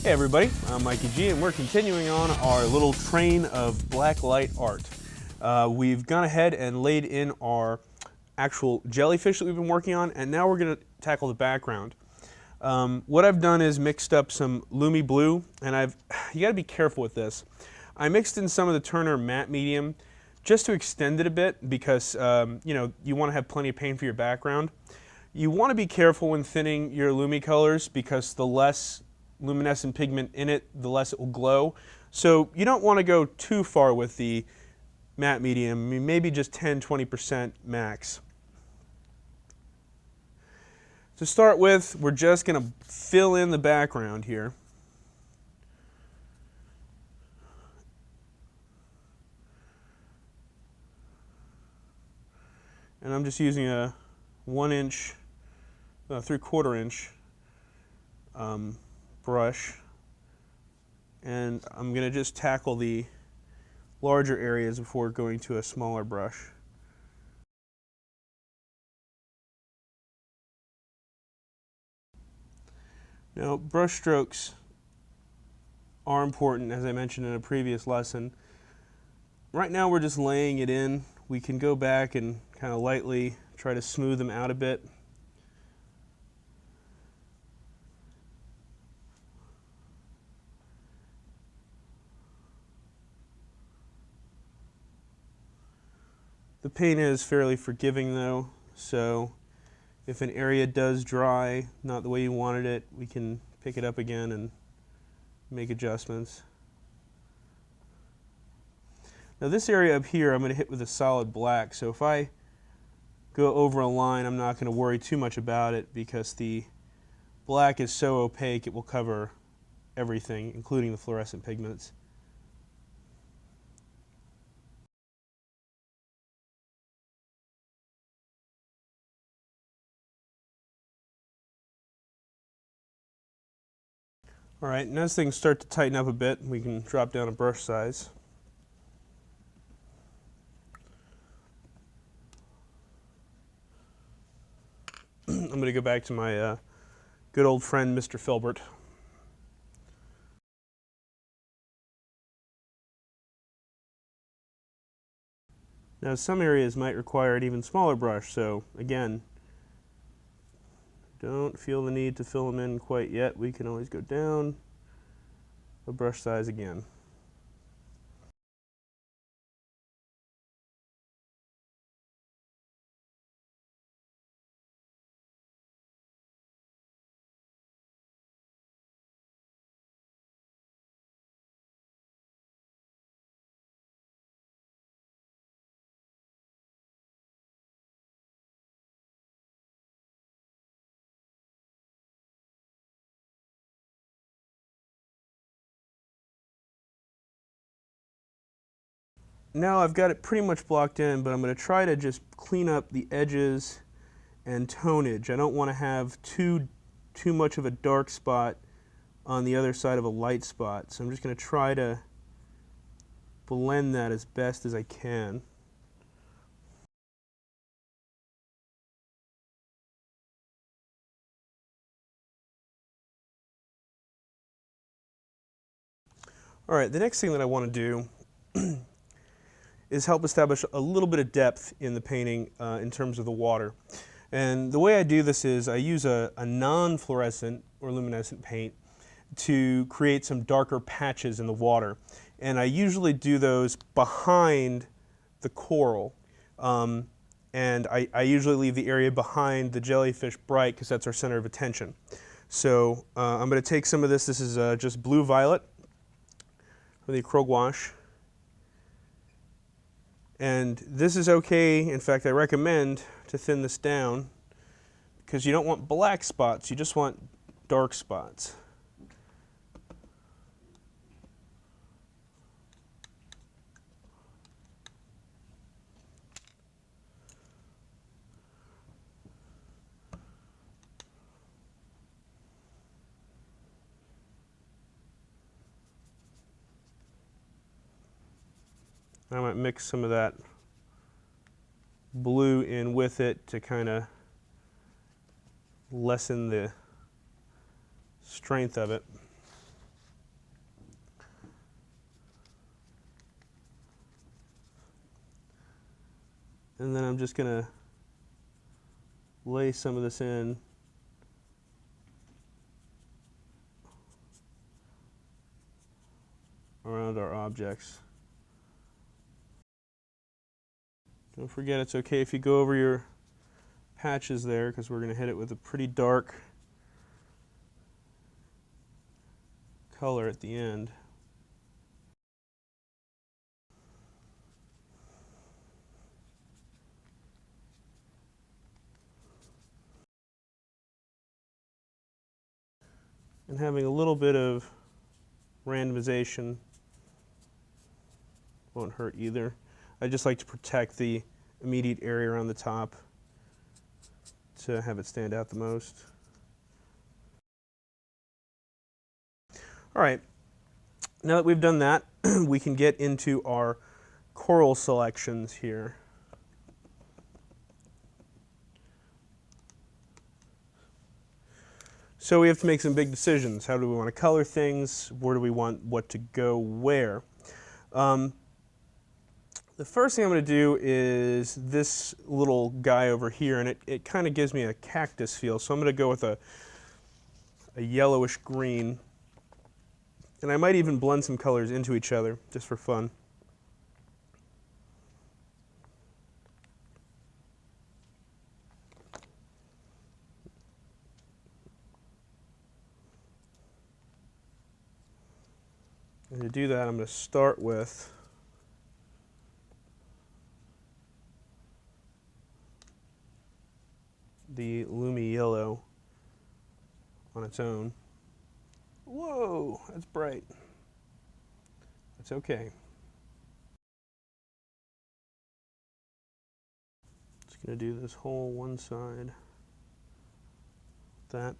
Hey everybody, I'm Mikey G and we're continuing on our little train of blacklight art. We've gone ahead and laid in our actual jellyfish that we've been working on, and now we're going to tackle the background. What I've done is mixed up some Lumi Blue, and you got to be careful with this. I mixed in some of the Turner matte medium just to extend it a bit because you want to have plenty of paint for your background. You want to be careful when thinning your Lumi colors because the less luminescent pigment in it, the less it will glow. So you don't want to go too far with the matte medium. I mean, maybe just 10–20% max. To start with, we're just going to fill in the background here. And I'm just using a 1-inch, 3/4 inch brush, and I'm going to just tackle the larger areas before going to a smaller brush. Now, brush strokes are important, as I mentioned in a previous lesson. Right now we're just laying it in. We can go back and kind of lightly try to smooth them out a bit. The paint is fairly forgiving though, so if an area does dry, not the way you wanted it, we can pick it up again and make adjustments. Now this area up here I'm going to hit with a solid black, so if I go over a line I'm not going to worry too much about it because the black is so opaque it will cover everything, including the fluorescent pigments. Alright, and as things start to tighten up a bit, we can drop down a brush size. I'm going to go back to my good old friend Mr. Filbert. Now some areas might require an even smaller brush, so again, don't feel the need to fill them in quite yet. We can always go down a brush size again. Now I've got it pretty much blocked in, but I'm going to try to just clean up the edges and tonage. I don't want to have too much of a dark spot on the other side of a light spot, so I'm just going to try to blend that as best as I can. Alright, the next thing that I want to do is help establish a little bit of depth in the painting in terms of the water. And the way I do this is I use a non-fluorescent or luminescent paint to create some darker patches in the water. And I usually do those behind the coral. And I usually leave the area behind the jellyfish bright because that's our center of attention. So I'm going to take some of this. This is just blue violet for the acrylic gouache. And this is okay. In fact, I recommend to thin this down because you don't want black spots, you just want dark spots. I might mix some of that blue in with it to kind of lessen the strength of it. And then I'm just going to lay some of this in around our objects. Don't forget, it's okay if you go over your patches there, because we're going to hit it with a pretty dark color at the end. And having a little bit of randomization won't hurt either. I just like to protect the immediate area around the top to have it stand out the most. All right, now that we've done that, we can get into our coral selections here. So we have to make some big decisions. How do we want to color things? Where do we want what to go where? The first thing I'm going to do is this little guy over here, and it kind of gives me a cactus feel. So I'm going to go with a yellowish green. And I might even blend some colors into each other, just for fun. And to do that, I'm going to start with the Lumi Yellow on its own. Whoa, that's bright. That's okay. Just going to do this whole one side, that,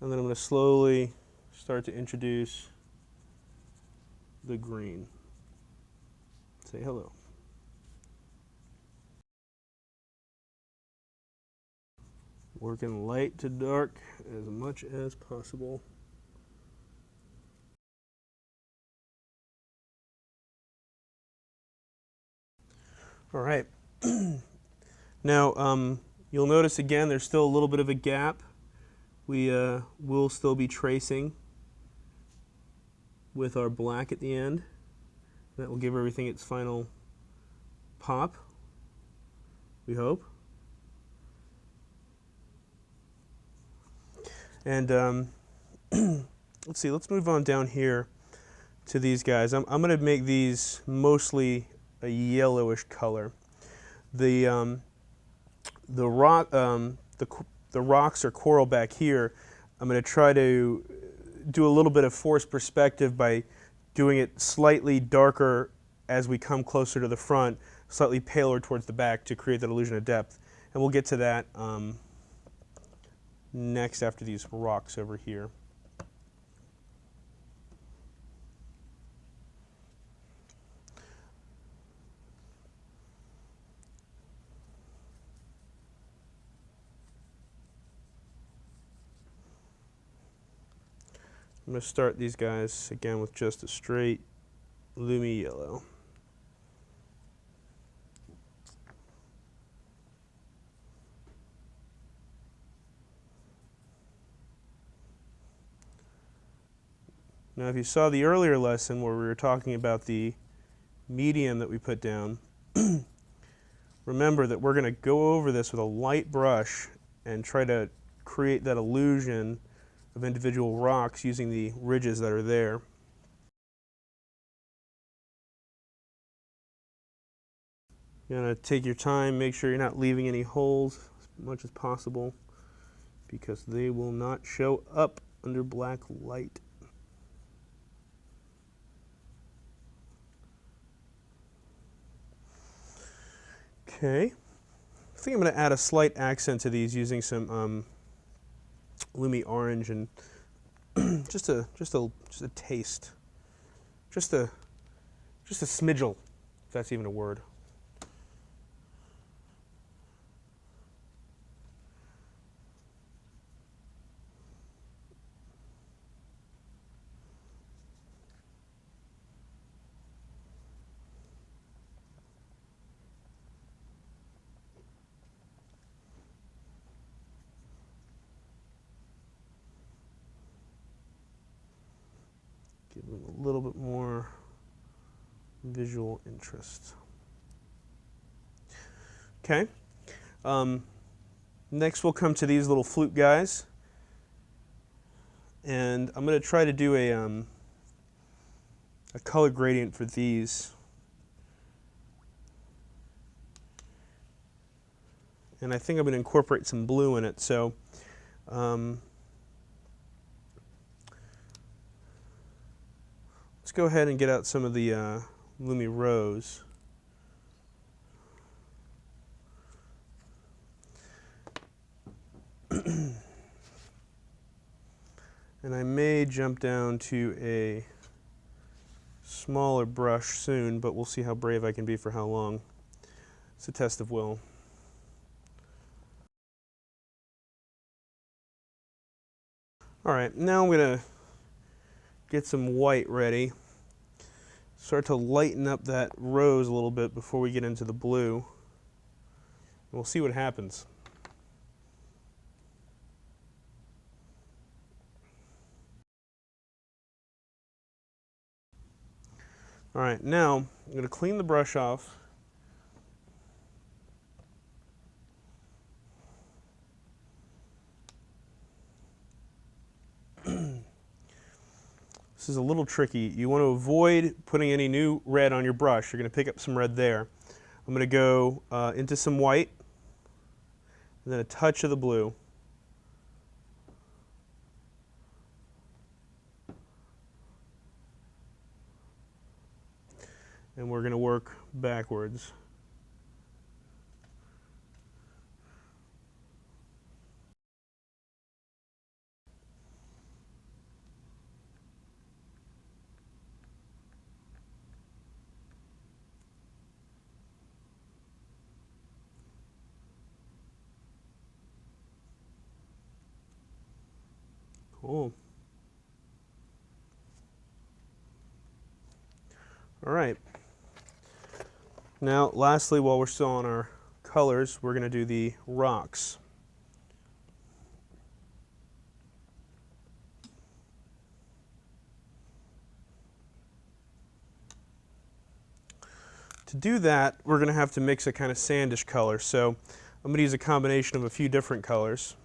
and then I'm going to slowly start to introduce the green. Say hello. Working light to dark as much as possible. All right. Now, you'll notice again there's still a little bit of a gap. We will still be tracing with our black at the end. That will give everything its final pop, we hope. And let's see, let's move on down here to these guys. I'm going to make these mostly a yellowish color. The rocks or coral back here, I'm going to try to do a little bit of forced perspective by doing it slightly darker as we come closer to the front, slightly paler towards the back to create that illusion of depth. And we'll get to that next after these rocks over here. I'm going to start these guys again with just a straight Lumi Yellow. Now, if you saw the earlier lesson where we were talking about the medium that we put down, remember that we're going to go over this with a light brush and try to create that illusion of individual rocks using the ridges that are there. You're going to take your time, make sure you're not leaving any holes as much as possible, because they will not show up under black light. Okay, I think I'm going to add a slight accent to these using some Lumi Orange and just a taste, just a smidgel, if that's even a word. a little bit more visual interest. Okay. Next we'll come to these little flute guys. And I'm going to try to do a color gradient for these. And I think I'm going to incorporate some blue in it. So let's go ahead and get out some of the Lumi Rose. And I may jump down to a smaller brush soon, but we'll see how brave I can be for how long. It's a test of will. All right, now I'm going to get some white ready. Start to lighten up that rose a little bit before we get into the blue. We'll see what happens. All right, now I'm going to clean the brush off. This is a little tricky. You want to avoid putting any new red on your brush. You're going to pick up some red there. I'm going to go into some white, and then a touch of the blue. And we're going to work backwards. Cool. All right. Now, lastly, while we're still on our colors, we're going to do the rocks. To do that, we're going to have to mix a kind of sandish color. So I'm going to use a combination of a few different colors.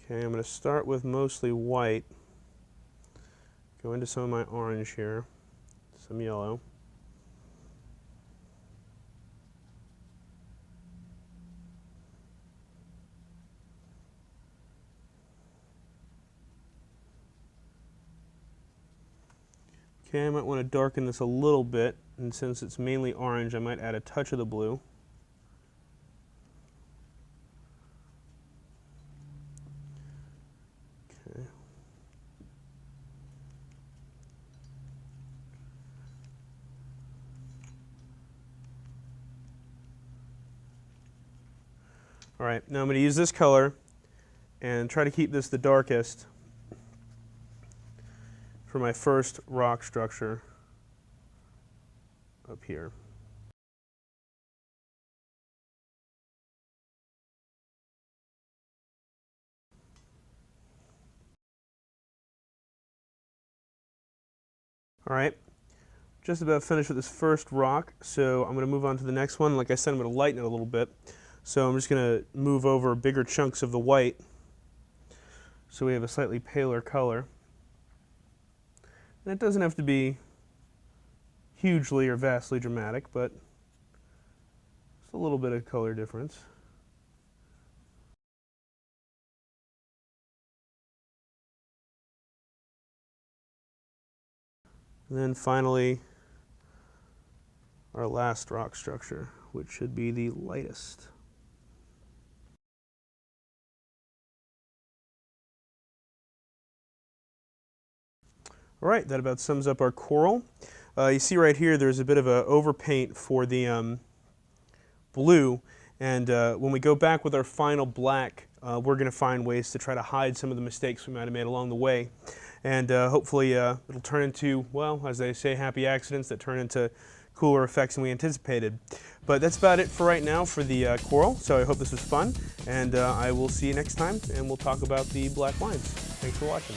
Okay, I'm going to start with mostly white. Go into some of my orange here, some yellow. Okay, I might want to darken this a little bit, and since it's mainly orange, I might add a touch of the blue. Okay. All right, now I'm going to use this color and try to keep this the darkest for my first rock structure up here. All right, just about finished with this first rock, so I'm going to move on to the next one. Like I said, I'm going to lighten it a little bit. So I'm just going to move over bigger chunks of the white so we have a slightly paler color. And it doesn't have to be hugely or vastly dramatic, but it's a little bit of color difference. And then finally, our last rock structure, which should be the lightest. All right, that about sums up our coral. You see right here there's a bit of a overpaint for the blue, and when we go back with our final black, we're going to find ways to try to hide some of the mistakes we might have made along the way. And hopefully it'll turn into, well, as they say, happy accidents that turn into cooler effects than we anticipated. But that's about it for right now for the coral, so I hope this was fun, and I will see you next time, and we'll talk about the black lines. Thanks for watching.